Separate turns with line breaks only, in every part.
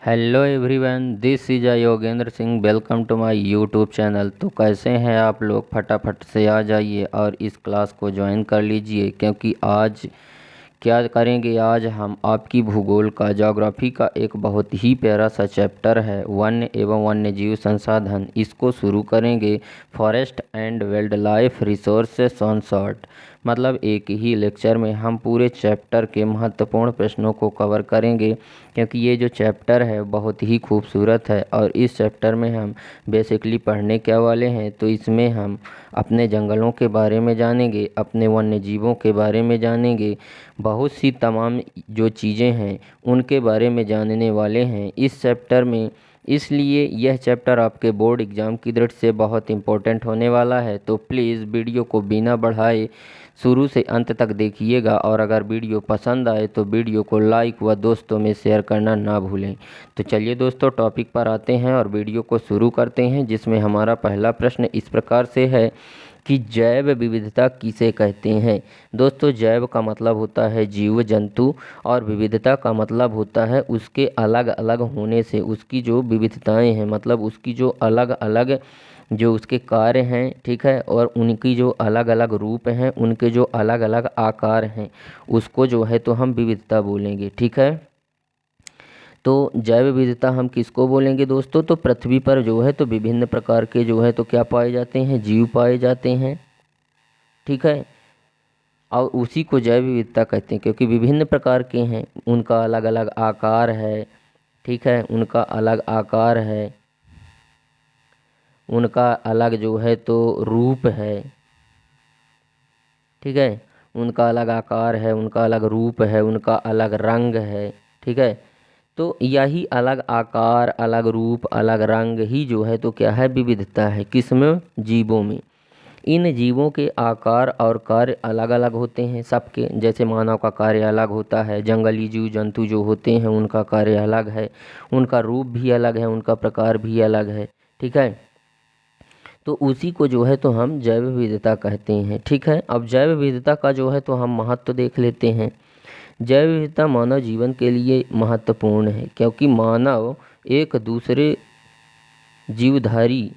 Hello everyone, this is Yogendra Singh. Welcome to my YouTube channel. तो कैसे हैं आप लोग? फटाफट से आ जाइए और इस क्लास को ज्वाइन कर लीजिए, क्योंकि आज क्या करेंगे, आज हम आपकी भूगोल का, ज्योग्राफी का एक बहुत ही प्यारा सा चैप्टर है वन्य एवं वन्य जीव संसाधन, इसको शुरू करेंगे। Forest and wild life resources on short, मतलब एक ही लेक्चर में हम पूरे चैप्टर के महत्वपूर्ण प्रश्नों को कवर करेंगे, क्योंकि ये जो चैप्टर है बहुत ही खूबसूरत है। और इस चैप्टर में हम बेसिकली पढ़ने क्या वाले हैं, तो इसमें हम अपने जंगलों के बारे में जानेंगे, अपने वन्य जीवों के बारे में जानेंगे, बहुत सी तमाम जो चीज़ें हैं उनके बारे में जानने वाले हैं इस चैप्टर में। इसलिए यह चैप्टर आपके बोर्ड एग्ज़ाम की दृष्टि से बहुत इम्पोर्टेंट होने वाला है। तो प्लीज़ वीडियो को बिना बढ़ाए शुरू से अंत तक देखिएगा, और अगर वीडियो पसंद आए तो वीडियो को लाइक व दोस्तों में शेयर करना ना भूलें। तो चलिए दोस्तों, टॉपिक पर आते हैं और वीडियो को शुरू करते हैं, जिसमें हमारा पहला प्रश्न इस प्रकार से है कि जैव विविधता किसे कहते हैं। दोस्तों, जैव का मतलब होता है जीव जंतु, और विविधता का मतलब होता है उसके अलग अलग होने से, उसकी जो विविधताएं हैं, मतलब उसकी जो अलग अलग जो उसके कार्य हैं, ठीक है, और उनकी जो अलग अलग रूप हैं, उनके जो अलग अलग आकार हैं, उसको जो है तो हम विविधता बोलेंगे, ठीक है। तो जैव विविधता हम किसको बोलेंगे दोस्तों? तो पृथ्वी पर जो है तो विभिन्न प्रकार के जो है तो क्या पाए जाते हैं, जीव पाए जाते हैं, ठीक है, और उसी को जैव विविधता कहते हैं, क्योंकि विभिन्न प्रकार के हैं, उनका अलग अलग आकार है, ठीक है, उनका अलग आकार है, उनका अलग जो है तो रूप है, ठीक है, उनका अलग आकार है, उनका अलग रूप है, उनका अलग रंग है, ठीक है। तो यही अलग आकार, अलग रूप, अलग रंग ही जो है तो क्या है, विविधता है। किसमें? जीवों में। इन जीवों के आकार और कार्य अलग अलग होते हैं सबके। जैसे मानव का कार्य अलग होता है, जंगली जीव जंतु जो होते हैं उनका कार्य अलग है, उनका रूप भी अलग है, उनका प्रकार भी अलग है, ठीक है। तो उसी को जो है तो हम जैव विविधता कहते हैं, ठीक है। अब जैव विविधता का जो है तो हम महत्व देख लेते हैं। जैव विविधता मानव जीवन के लिए महत्वपूर्ण है, क्योंकि मानव एक दूसरे जीवधारी,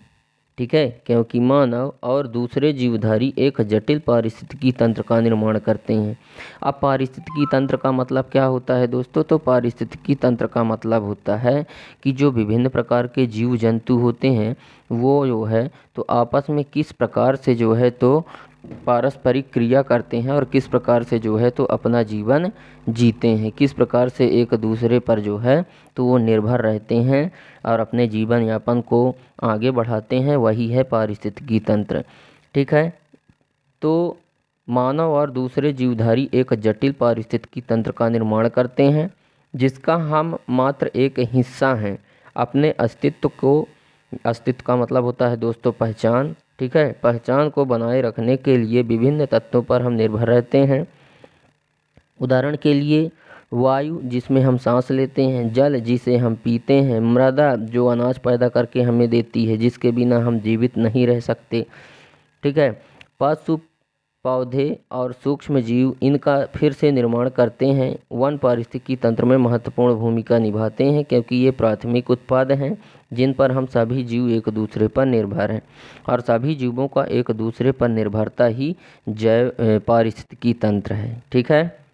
ठीक है, क्योंकि मानव और दूसरे जीवधारी एक जटिल पारिस्थितिकी तंत्र का निर्माण करते हैं। अब पारिस्थितिकी तंत्र का मतलब क्या होता है दोस्तों? तो पारिस्थितिकी तंत्र का मतलब होता है कि जो विभिन्न प्रकार के जीव जंतु होते हैं वो जो है तो आपस में किस प्रकार से जो है तो पारस्परिक क्रिया करते हैं, और किस प्रकार से जो है तो अपना जीवन जीते हैं, किस प्रकार से एक दूसरे पर जो है तो वो निर्भर रहते हैं और अपने जीवन यापन को आगे बढ़ाते हैं, वही है पारिस्थितिकी तंत्र, ठीक है। तो मानव और दूसरे जीवधारी एक जटिल पारिस्थितिकी तंत्र का निर्माण करते हैं, जिसका हम मात्र एक हिस्सा हैं। अपने अस्तित्व का मतलब होता है दोस्तों पहचान, ठीक है, पहचान को बनाए रखने के लिए विभिन्न तत्वों पर हम निर्भर रहते हैं। उदाहरण के लिए वायु, जिसमें हम सांस लेते हैं, जल जिसे हम पीते हैं, मृदा जो अनाज पैदा करके हमें देती है, जिसके बिना हम जीवित नहीं रह सकते, ठीक है, पशु, पौधे और सूक्ष्म जीव इनका फिर से निर्माण करते हैं। वन पारिस्थितिकी तंत्र में महत्वपूर्ण भूमिका निभाते हैं, क्योंकि ये प्राथमिक उत्पाद हैं जिन पर हम सभी जीव एक दूसरे पर निर्भर हैं, और सभी जीवों का एक दूसरे पर निर्भरता ही जैव पारिस्थितिकी तंत्र है, ठीक है।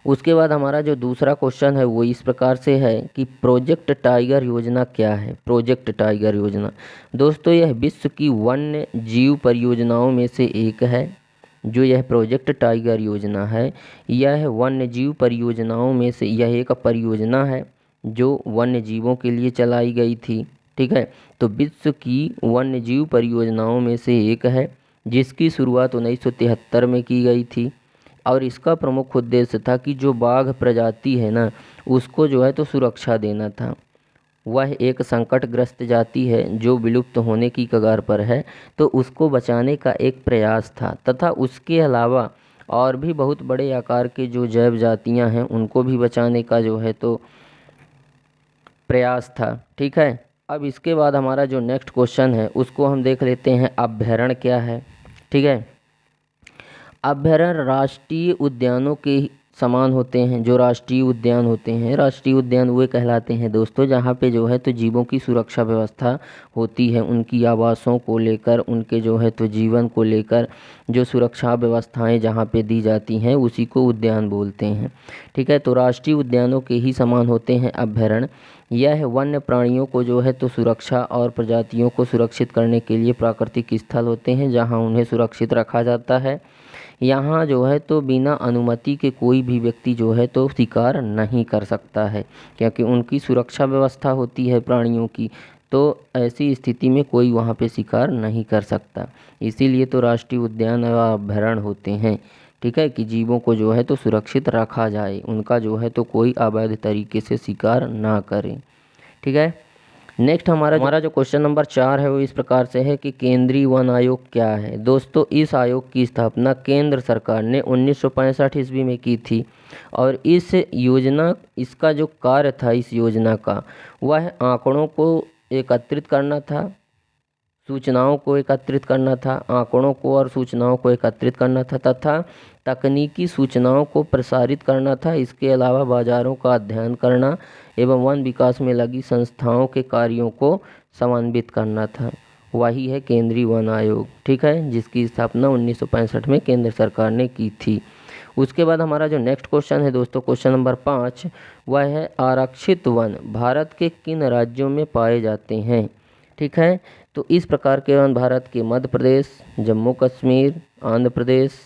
उसके बाद हमारा जो दूसरा क्वेश्चन है वो इस प्रकार से है कि प्रोजेक्ट टाइगर योजना क्या है। प्रोजेक्ट टाइगर योजना दोस्तों, यह विश्व की वन्य जीव परियोजनाओं में से एक है। जो यह प्रोजेक्ट टाइगर योजना है, यह वन्य जीव परियोजनाओं में से यह एक परियोजना है जो वन्य जीवों के लिए चलाई गई थी, ठीक है। तो विश्व की वन्य जीव परियोजनाओं में से एक है, जिसकी शुरुआत 1973 में की गई थी, और इसका प्रमुख उद्देश्य था कि जो बाघ प्रजाति है ना, उसको जो है तो सुरक्षा देना था। वह एक संकटग्रस्त जाति है जो विलुप्त होने की कगार पर है, तो उसको बचाने का एक प्रयास था, तथा उसके अलावा और भी बहुत बड़े आकार के जो जैव जातियां हैं उनको भी बचाने का जो है तो प्रयास था, ठीक है। अब इसके बाद हमारा जो नेक्स्ट क्वेश्चन है उसको हम देख लेते हैं, अभ्यारण्य क्या है, ठीक है। अभ्यारण्य राष्ट्रीय उद्यानों के समान होते हैं। जो राष्ट्रीय उद्यान होते हैं, राष्ट्रीय उद्यान वे कहलाते हैं दोस्तों जहाँ पे जो है तो जीवों की सुरक्षा व्यवस्था होती है, उनकी आवासों को लेकर, उनके जो है तो जीवन को लेकर जो सुरक्षा व्यवस्थाएं जहाँ पे दी जाती हैं उसी को उद्यान बोलते हैं। ठीक है, तो राष्ट्रीय उद्यानों के ही समान होते हैं अभयारण्य। यह वन्य प्राणियों को जो है तो सुरक्षा और प्रजातियों को सुरक्षित करने के लिए प्राकृतिक स्थल होते हैं जहाँ उन्हें सुरक्षित रखा जाता है। यहाँ जो है तो बिना अनुमति के कोई भी व्यक्ति जो है तो शिकार नहीं कर सकता है, क्योंकि उनकी सुरक्षा व्यवस्था होती है प्राणियों की। तो ऐसी स्थिति में कोई वहाँ पे शिकार नहीं कर सकता, इसीलिए तो राष्ट्रीय उद्यान व अभयारण्य होते हैं। ठीक है, कि जीवों को जो है तो सुरक्षित रखा जाए, उनका जो है तो कोई अवैध तरीके से शिकार ना करे। ठीक है, नेक्स्ट हमारा जो क्वेश्चन नंबर 4 है वो इस प्रकार से है कि केंद्रीय वन आयोग क्या है। दोस्तों, इस आयोग की स्थापना केंद्र सरकार ने 1965 ईस्वी में की थी और इसका जो कार्य था इस योजना का, वह आंकड़ों को एकत्रित करना था, सूचनाओं को एकत्रित करना था, आंकड़ों को और सूचनाओं को एकत्रित करना था तथा तकनीकी सूचनाओं को प्रसारित करना था। इसके अलावा बाजारों का अध्ययन करना एवं वन विकास में लगी संस्थाओं के कार्यों को समन्वित करना था। वही है केंद्रीय वन आयोग। ठीक है, जिसकी स्थापना 1965 में केंद्र सरकार ने की थी। उसके बाद हमारा जो नेक्स्ट क्वेश्चन है दोस्तों, क्वेश्चन नंबर 5, वह है आरक्षित वन भारत के किन राज्यों में पाए जाते हैं। ठीक है, तो इस प्रकार के वन भारत के मध्य प्रदेश, जम्मू कश्मीर, आंध्र प्रदेश,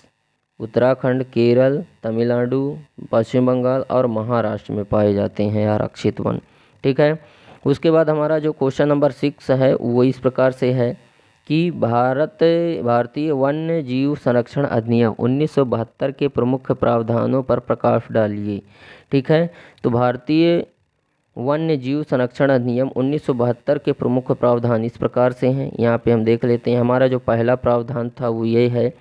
उत्तराखंड, केरल, तमिलनाडु, पश्चिम बंगाल और महाराष्ट्र में पाए जाते हैं आरक्षित वन। ठीक है, उसके बाद हमारा जो क्वेश्चन नंबर 6 है वो इस प्रकार से है कि भारतीय वन्य जीव संरक्षण अधिनियम 1972 के प्रमुख प्रावधानों पर प्रकाश डालिए। ठीक है, तो भारतीय वन्य जीव संरक्षण अधिनियम 1972 के प्रमुख प्रावधान इस प्रकार से हैं। यहाँ पे हम देख लेते हैं। हमारा जो पहला प्रावधान था वो ये है,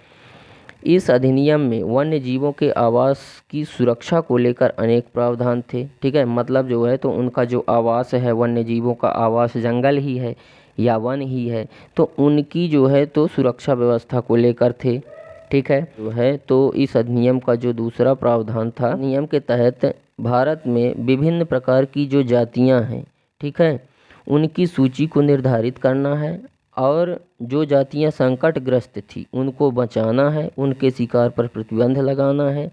इस अधिनियम में वन्य जीवों के आवास की सुरक्षा को लेकर अनेक प्रावधान थे। ठीक है, मतलब जो है तो उनका जो आवास है, वन्य जीवों का आवास जंगल ही है या वन ही है, तो उनकी जो है तो सुरक्षा व्यवस्था को लेकर थे। ठीक है, जो है तो इस अधिनियम का जो दूसरा प्रावधान था, नियम के तहत भारत में विभिन्न प्रकार की जो जातियां हैं, ठीक है, उनकी सूची को निर्धारित करना है और जो जातियां संकटग्रस्त थी उनको बचाना है, उनके शिकार पर प्रतिबंध लगाना है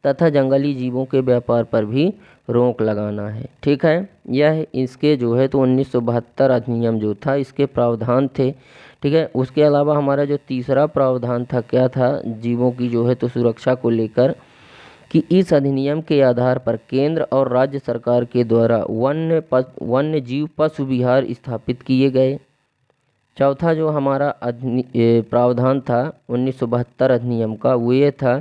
तथा जंगली जीवों के व्यापार पर भी रोक लगाना है। ठीक है, यह इसके जो है तो 1972 अधिनियम जो था इसके प्रावधान थे। ठीक है, उसके अलावा हमारा जो तीसरा प्रावधान था क्या था, जीवों की जो है तो सुरक्षा को लेकर, कि इस अधिनियम के आधार पर केंद्र और राज्य सरकार के द्वारा वन्य जीव पशु विहार स्थापित किए गए। चौथा जो हमारा प्रावधान था 1972 अधिनियम का, वो ये था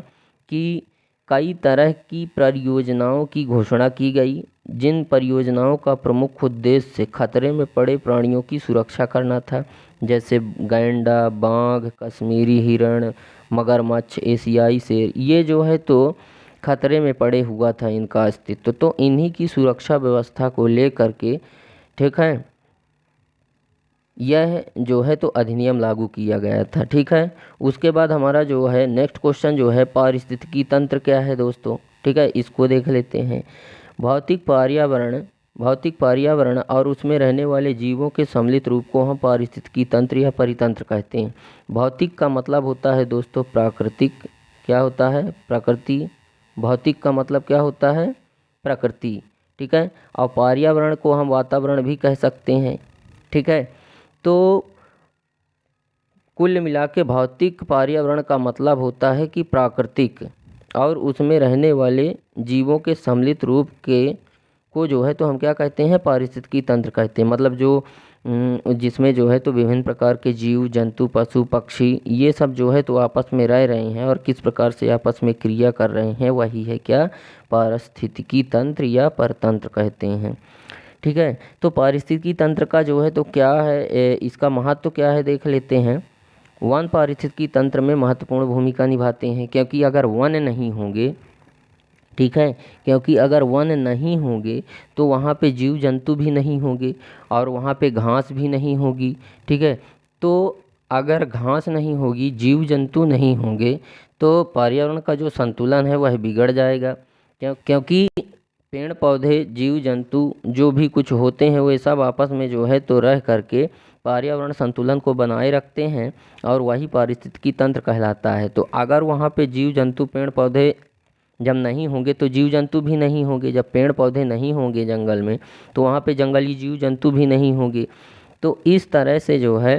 कि कई तरह की परियोजनाओं की घोषणा की गई, जिन परियोजनाओं का प्रमुख उद्देश्य खतरे में पड़े प्राणियों की सुरक्षा करना था, जैसे गैंडा, बाघ, कश्मीरी हिरण, मगरमच्छ, एशियाई शेर, ये जो है तो खतरे में पड़े हुआ था इनका अस्तित्व, तो इन्हीं की सुरक्षा व्यवस्था को लेकर के, ठीक है, यह जो है तो अधिनियम लागू किया गया था। ठीक है, उसके बाद हमारा जो है नेक्स्ट क्वेश्चन जो है पारिस्थितिकी तंत्र क्या है दोस्तों। ठीक है, इसको देख लेते हैं। भौतिक पर्यावरण और उसमें रहने वाले जीवों के सम्मिलित रूप को हम पारिस्थितिकी तंत्र या परितंत्र कहते हैं। भौतिक का मतलब होता है दोस्तों प्राकृतिक, क्या होता है, प्रकृति। भौतिक का मतलब क्या होता है, प्रकृति। ठीक है, और पर्यावरण को हम वातावरण भी कह सकते हैं। ठीक है, तो कुल मिला के भौतिक पर्यावरण का मतलब होता है कि प्राकृतिक और उसमें रहने वाले जीवों के सम्मिलित रूप को जो है तो हम क्या कहते हैं, पारिस्थितिकी तंत्र कहते हैं। मतलब जो जिसमें जो है तो विभिन्न प्रकार के जीव जंतु, पशु पक्षी, ये सब जो है तो आपस में रह रहे हैं और किस प्रकार से आपस में क्रिया कर रहे हैं, वही है क्या, पारिस्थितिकी तंत्र या परतंत्र कहते हैं। ठीक है, तो पारिस्थितिकी तंत्र का जो है तो क्या है, इसका महत्व क्या है देख लेते हैं। वन पारिस्थितिकी तंत्र में महत्वपूर्ण भूमिका निभाते हैं, क्योंकि अगर वन नहीं होंगे, ठीक है, क्योंकि अगर वन नहीं होंगे तो वहाँ पे जीव जंतु भी नहीं होंगे और वहाँ पे घास भी नहीं होगी। ठीक है, तो अगर घास नहीं होगी, जीव जंतु नहीं होंगे, तो पर्यावरण का जो संतुलन है वह बिगड़ जाएगा। क्योंकि पेड़ पौधे जीव जंतु जो भी कुछ होते हैं वे सब आपस में जो है तो रह करके पर्यावरण संतुलन को बनाए रखते हैं और वही पारिस्थितिकी तंत्र कहलाता है। तो अगर वहाँ पे जीव जंतु पेड़ पौधे जब नहीं होंगे तो जीव जंतु भी नहीं होंगे। जब पेड़ पौधे नहीं होंगे जंगल में तो वहाँ पे जंगली जीव जंतु भी नहीं होंगे। तो इस तरह से जो है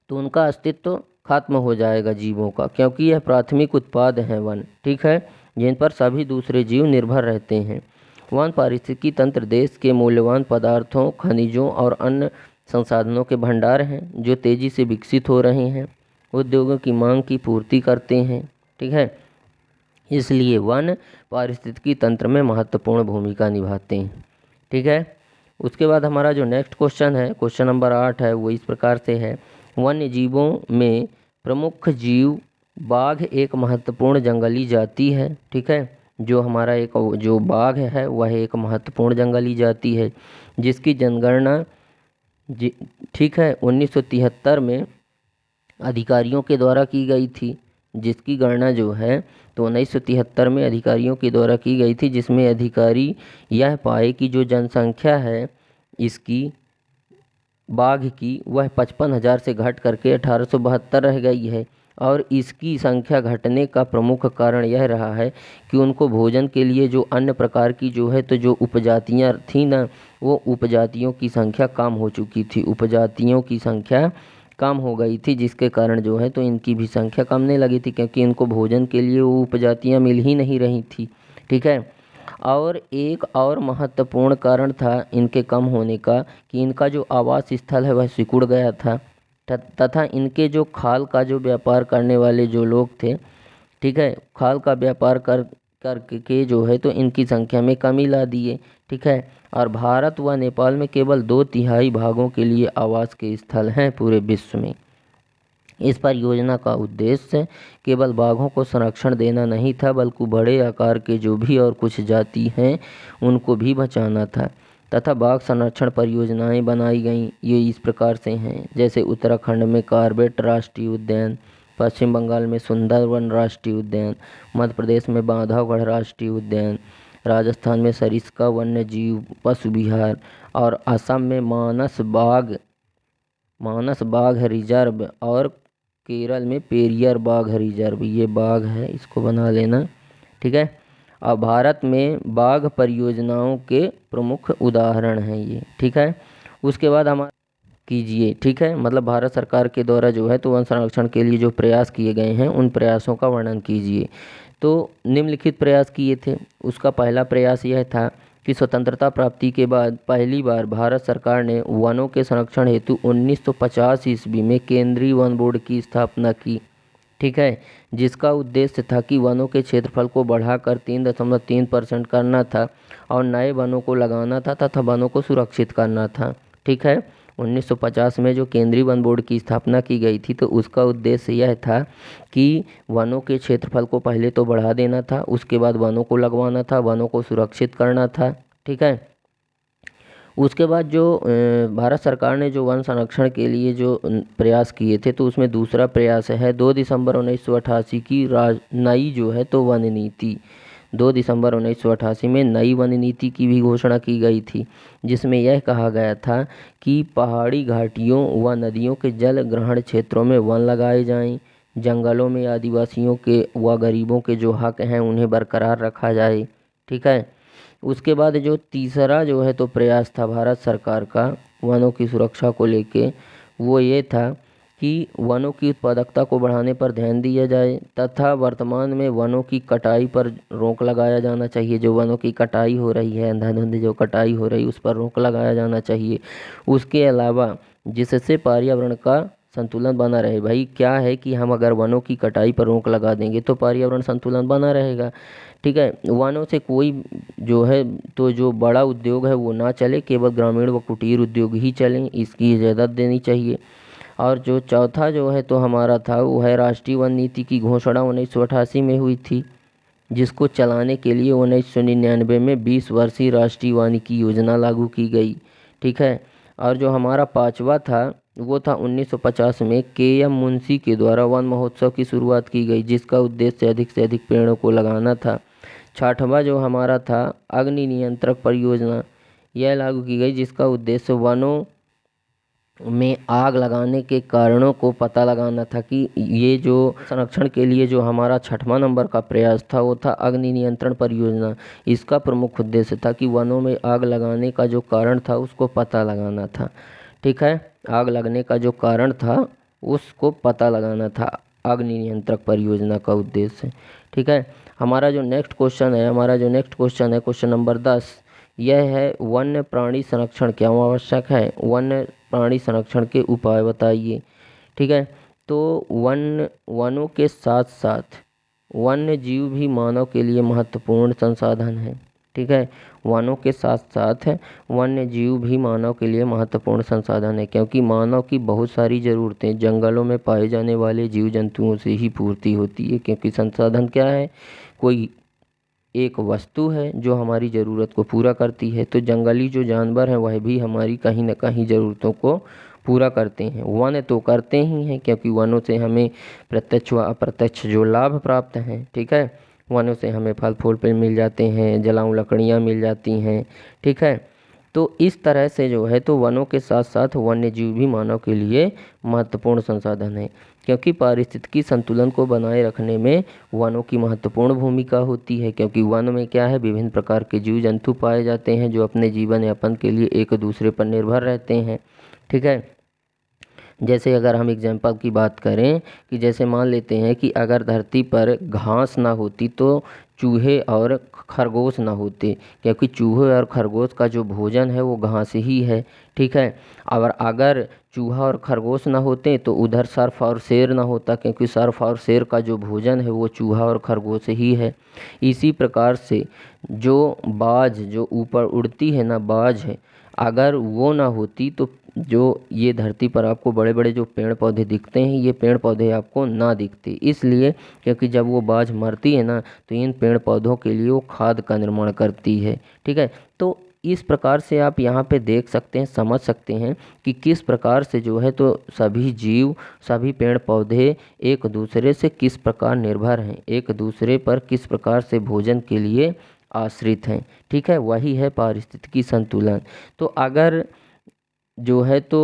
तो उनका अस्तित्व खत्म हो जाएगा जीवों का, क्योंकि यह प्राथमिक उत्पाद हैं वन, ठीक है, जिन पर सभी दूसरे जीव निर्भर रहते हैं। वन पारिस्थितिकी तंत्र देश के मूल्यवान पदार्थों, खनिजों और अन्य संसाधनों के भंडार हैं जो तेज़ी से विकसित हो रहे हैं, उद्योगों की मांग की पूर्ति करते हैं, ठीक है। इसलिए वन पारिस्थितिकी तंत्र में महत्वपूर्ण भूमिका निभाते हैं, ठीक है। उसके बाद हमारा जो नेक्स्ट क्वेश्चन है, क्वेश्चन नंबर 8 है, वो इस प्रकार से है। वन्य जीवों में प्रमुख जीव बाघ एक महत्वपूर्ण जंगली जाति है, ठीक है। जो हमारा एक जो बाघ है वह एक महत्वपूर्ण जंगली जाति है जिसकी जनगणना ठीक है 1973 में अधिकारियों के द्वारा की गई थी। जिसकी गणना जो है तो 1973 में अधिकारियों के द्वारा की गई थी, जिसमें अधिकारी यह पाए कि जो जनसंख्या है इसकी बाघ की वह 55,000 से घट करके 1872 रह गई है। और इसकी संख्या घटने का प्रमुख कारण यह रहा है कि उनको भोजन के लिए जो अन्य प्रकार की जो है तो जो उपजातियां थी ना, वो उपजातियों की संख्या कम हो चुकी थी, उपजातियों की संख्या कम हो गई थी, जिसके कारण जो है तो इनकी भी संख्या कमने लगी थी, क्योंकि इनको भोजन के लिए वो उपजातियां मिल ही नहीं रही थी, ठीक है। और एक और महत्वपूर्ण कारण था इनके कम होने का कि इनका जो आवास स्थल है वह सिकुड़ गया था, तथा इनके जो खाल का जो व्यापार करने वाले जो लोग थे, ठीक है, खाल का व्यापार करके जो है तो इनकी संख्या में कमी ला दिए, ठीक है। और भारत व नेपाल में केवल 2/3 भागों के लिए आवास के स्थल हैं पूरे विश्व में। इस परियोजना का उद्देश्य केवल बाघों को संरक्षण देना नहीं था, बल्कि बड़े आकार के जो भी और कुछ जाति हैं उनको भी बचाना था। तथा बाघ संरक्षण परियोजनाएं बनाई गईं, ये इस प्रकार से हैं, जैसे उत्तराखंड में कॉर्बेट राष्ट्रीय उद्यान, पश्चिम बंगाल में सुंदरवन राष्ट्रीय उद्यान, मध्य प्रदेश में बांधवगढ़ राष्ट्रीय उद्यान, राजस्थान में सरिस्का वन्य जीव पशु विहार और असम में मानस बाघ रिजर्व और केरल में पेरियार बाघ रिजर्व, ये बाघ है, इसको बना लेना, ठीक है। और भारत में बाघ परियोजनाओं के प्रमुख उदाहरण हैं ये, ठीक है। उसके बाद हमारा कीजिए, ठीक है, मतलब भारत सरकार के द्वारा जो है तो वन संरक्षण के लिए जो प्रयास किए गए हैं उन प्रयासों का वर्णन कीजिए। तो निम्नलिखित प्रयास किए थे। उसका पहला प्रयास यह था कि स्वतंत्रता प्राप्ति के बाद पहली बार भारत सरकार ने वनों के संरक्षण हेतु 1950 ईस्वी में केंद्रीय वन बोर्ड की स्थापना की, ठीक है, जिसका उद्देश्य था कि वनों के क्षेत्रफल को बढ़ाकर 3.3% करना था और नए वनों को लगाना था तथा वनों को सुरक्षित करना था, ठीक है। 1950 में जो केंद्रीय वन बोर्ड की स्थापना की गई थी तो उसका उद्देश्य यह था कि वनों के क्षेत्रफल को पहले तो बढ़ा देना था, उसके बाद वनों को लगवाना था, वनों को सुरक्षित करना था, ठीक है। उसके बाद जो भारत सरकार ने जो वन संरक्षण के लिए जो प्रयास किए थे तो उसमें दूसरा प्रयास है 2 दिसंबर 1988 की नई जो है तो वन नीति। 2 दिसंबर 1988 में नई वन नीति की भी घोषणा की गई थी, जिसमें यह कहा गया था कि पहाड़ी घाटियों व नदियों के जल ग्रहण क्षेत्रों में वन लगाए जाएं, जंगलों में आदिवासियों के व गरीबों के जो हक हैं उन्हें बरकरार रखा जाए, ठीक है। उसके बाद जो तीसरा जो है तो प्रयास था भारत सरकार का वनों की सुरक्षा को लेके, वो ये था कि वनों की उत्पादकता को बढ़ाने पर ध्यान दिया जाए तथा वर्तमान में वनों की कटाई पर रोक लगाया जाना चाहिए। जो वनों की कटाई हो रही है, अंधाधुंध जो कटाई हो रही है उस पर रोक लगाया जाना चाहिए। उसके अलावा जिससे पर्यावरण का संतुलन बना रहे। भाई क्या है कि हम अगर वनों की कटाई पर रोक लगा देंगे तो पर्यावरण संतुलन बना रहेगा, ठीक है। वनों से कोई जो है तो जो बड़ा उद्योग है वो ना चले, केवल ग्रामीण व कुटीर उद्योग ही चलें, इसकी इजाज़त देनी चाहिए। और जो चौथा जो है तो हमारा था वो है राष्ट्रीय वन नीति की घोषणा 1988 में हुई थी, जिसको चलाने के लिए 1999 में 20 वर्षीय राष्ट्रीय वानिकी योजना लागू की गई, ठीक है। और जो हमारा पांचवा था वो था 1950 में के.एम. मुंशी के द्वारा वन महोत्सव की शुरुआत की गई, जिसका उद्देश्य अधिक से अधिक पेड़ों को लगाना था, छठवां जो हमारा था अग्नि नियंत्रक परियोजना, यह लागू की गई जिसका उद्देश्य वनों में आग लगाने के कारणों को पता लगाना था। कि ये जो संरक्षण के लिए जो हमारा 6वां नंबर का प्रयास था वो था अग्नि नियंत्रण परियोजना। इसका प्रमुख उद्देश्य था कि वनों में आग लगाने का जो कारण था उसको पता लगाना था। ठीक है, आग लगने का जो कारण था उसको पता लगाना था अग्नि नियंत्रक परियोजना का उद्देश्य। ठीक है, हमारा जो नेक्स्ट क्वेश्चन है क्वेश्चन नंबर 10, यह है वन्य प्राणी संरक्षण क्यों आवश्यक है। वन्य प्राणी संरक्षण के उपाय बताइए। ठीक है, तो वनों के साथ साथ वन्य जीव भी मानव के लिए महत्वपूर्ण संसाधन है। ठीक है, वनों के साथ साथ वन्य जीव भी मानव के लिए महत्वपूर्ण संसाधन है, क्योंकि मानव की बहुत सारी ज़रूरतें जंगलों में पाए जाने वाले जीव जंतुओं से ही पूर्ति होती है। क्योंकि संसाधन क्या है, कोई एक वस्तु है जो हमारी ज़रूरत को पूरा करती है। तो जंगली जो जानवर हैं वह भी हमारी कहीं ना कहीं ज़रूरतों को पूरा करते हैं। वन तो करते ही हैं, क्योंकि वनों से हमें प्रत्यक्ष व अप्रत्यक्ष जो लाभ प्राप्त हैं। ठीक है, वनों से हमें फल फूल पेड़ मिल जाते हैं, जलाऊ लकड़ियाँ मिल जाती हैं। ठीक है, तो इस तरह से जो है तो वनों के साथ साथ वन्य जीव भी मानव के लिए महत्वपूर्ण संसाधन है। क्योंकि पारिस्थितिकी संतुलन को बनाए रखने में वनों की महत्वपूर्ण भूमिका होती है। क्योंकि वन में क्या है, विभिन्न प्रकार के जीव जंतु पाए जाते हैं जो अपने जीवन यापन के लिए एक दूसरे पर निर्भर रहते हैं। ठीक है, जैसे अगर हम एग्जाम्पल की बात करें कि जैसे मान लेते हैं कि अगर धरती पर घास ना होती तो चूहे और खरगोश ना होते, क्योंकि चूहे और खरगोश का जो भोजन है वो घास ही है। ठीक है, और अगर चूहा और खरगोश ना होते तो उधर सर्प और शेर ना होता, क्योंकि सर्प और शेर का जो भोजन है वो चूहा और खरगोश ही है। इसी प्रकार से जो बाज जो ऊपर उड़ती है ना, बाज है, अगर वो ना होती तो जो ये धरती पर आपको बड़े बड़े जो पेड़ पौधे दिखते हैं ये पेड़ पौधे आपको ना दिखते। इसलिए क्योंकि जब वो बाज मरती है ना तो इन पेड़ पौधों के लिए वो खाद का निर्माण करती है। ठीक है, तो इस प्रकार से आप यहाँ पे देख सकते हैं, समझ सकते हैं कि किस प्रकार से जो है तो सभी जीव, सभी पेड़ पौधे एक दूसरे से किस प्रकार निर्भर हैं, एक दूसरे पर किस प्रकार से भोजन के लिए आश्रित हैं। ठीक है, वही है पारिस्थितिकी संतुलन। तो अगर जो है तो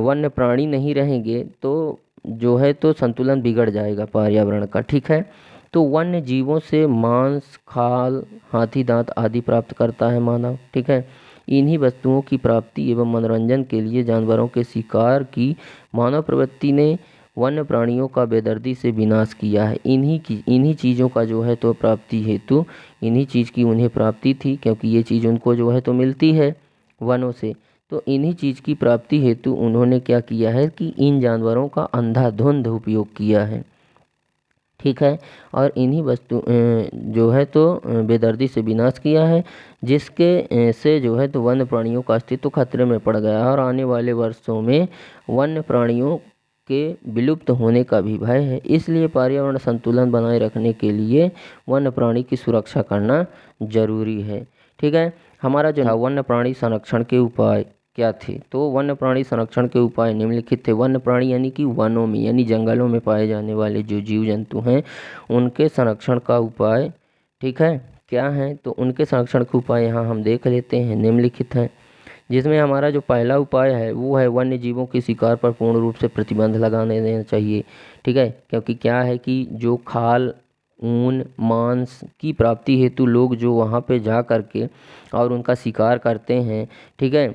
वन्य प्राणी नहीं रहेंगे तो जो है तो संतुलन बिगड़ जाएगा पर्यावरण का। ठीक है, तो वन्य जीवों से मांस, खाल, हाथी दांत आदि प्राप्त करता है मानव। ठीक है, इन्हीं वस्तुओं की प्राप्ति एवं मनोरंजन के लिए जानवरों के शिकार की मानव प्रवृत्ति ने वन्य प्राणियों का बेदर्दी से विनाश किया है। इन्हीं चीज़ों का जो है तो प्राप्ति हेतु इन्हीं चीज़ की उन्हें प्राप्ति थी, क्योंकि ये चीज़ उनको जो है तो मिलती है वनों से। तो इन्हीं चीज़ की प्राप्ति हेतु उन्होंने क्या किया है कि इन जानवरों का अंधाधुंध उपयोग किया है। ठीक है, और इन्हीं वस्तु जो है तो बेदर्दी से विनाश किया है, जिसके से जो है तो वन्य प्राणियों का अस्तित्व खतरे में पड़ गया और आने वाले वर्षों में वन्य प्राणियों के विलुप्त होने का भी भय है। इसलिए पर्यावरण संतुलन बनाए रखने के लिए वन्य प्राणी की सुरक्षा करना जरूरी है। ठीक है, हमारा जो वन्य प्राणी संरक्षण के उपाय क्या थे, तो वन्य प्राणी संरक्षण के उपाय निम्नलिखित थे। वन्य प्राणी यानी कि वनों में यानी जंगलों में पाए जाने वाले जो जीव जंतु हैं उनके संरक्षण का उपाय, ठीक है, क्या है, तो उनके संरक्षण के उपाय यहाँ हम देख लेते हैं, निम्नलिखित हैं। जिसमें हमारा जो पहला उपाय है वो है वन्य जीवों के शिकार पर पूर्ण रूप से प्रतिबंध लगाने देना चाहिए। ठीक है, क्योंकि क्या है कि जो खाल, ऊन, मांस की प्राप्ति हेतु लोग जो वहाँ पे जा करके और उनका शिकार करते हैं, ठीक है,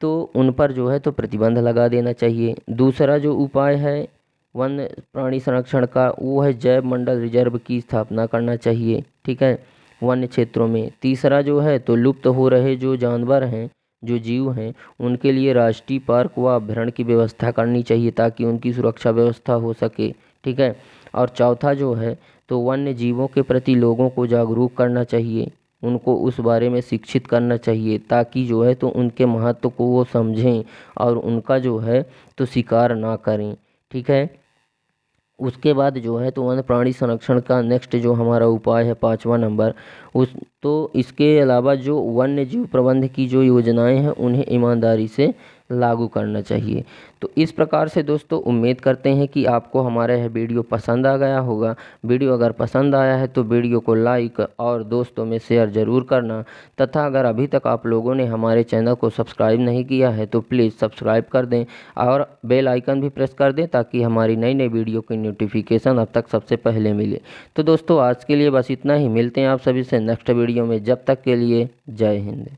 तो उन पर जो है तो प्रतिबंध लगा देना चाहिए। दूसरा जो उपाय है वन्य प्राणी संरक्षण का वो है जैव मंडल रिजर्व की स्थापना करना चाहिए। ठीक है, वन्य क्षेत्रों में। तीसरा जो है तो लुप्त हो रहे जो जानवर हैं, जो जीव हैं, उनके लिए राष्ट्रीय पार्क व अभ्यारण्य की व्यवस्था करनी चाहिए ताकि उनकी सुरक्षा व्यवस्था हो सके। ठीक है, और चौथा जो है तो वन्य जीवों के प्रति लोगों को जागरूक करना चाहिए, उनको उस बारे में शिक्षित करना चाहिए ताकि जो है तो उनके महत्व को वो समझें और उनका जो है तो शिकार ना करें। ठीक है, उसके बाद जो है तो वन्य प्राणी संरक्षण का नेक्स्ट जो हमारा उपाय है 5वां नंबर, उस तो इसके अलावा जो वन्य जीव प्रबंध की जो योजनाएं हैं उन्हें ईमानदारी से लागू करना चाहिए। तो इस प्रकार से दोस्तों उम्मीद करते हैं कि आपको हमारा यह वीडियो पसंद आ गया होगा। वीडियो अगर पसंद आया है तो वीडियो को लाइक और दोस्तों में शेयर ज़रूर करना, तथा अगर अभी तक आप लोगों ने हमारे चैनल को सब्सक्राइब नहीं किया है तो प्लीज़ सब्सक्राइब कर दें और बेल आइकन भी प्रेस कर दें, ताकि हमारी नई नई वीडियो की नोटिफिकेशन अब तक सबसे पहले मिले। तो दोस्तों आज के लिए बस इतना ही, मिलते हैं आप सभी से नेक्स्ट वीडियो में। जब तक के लिए जय हिंद।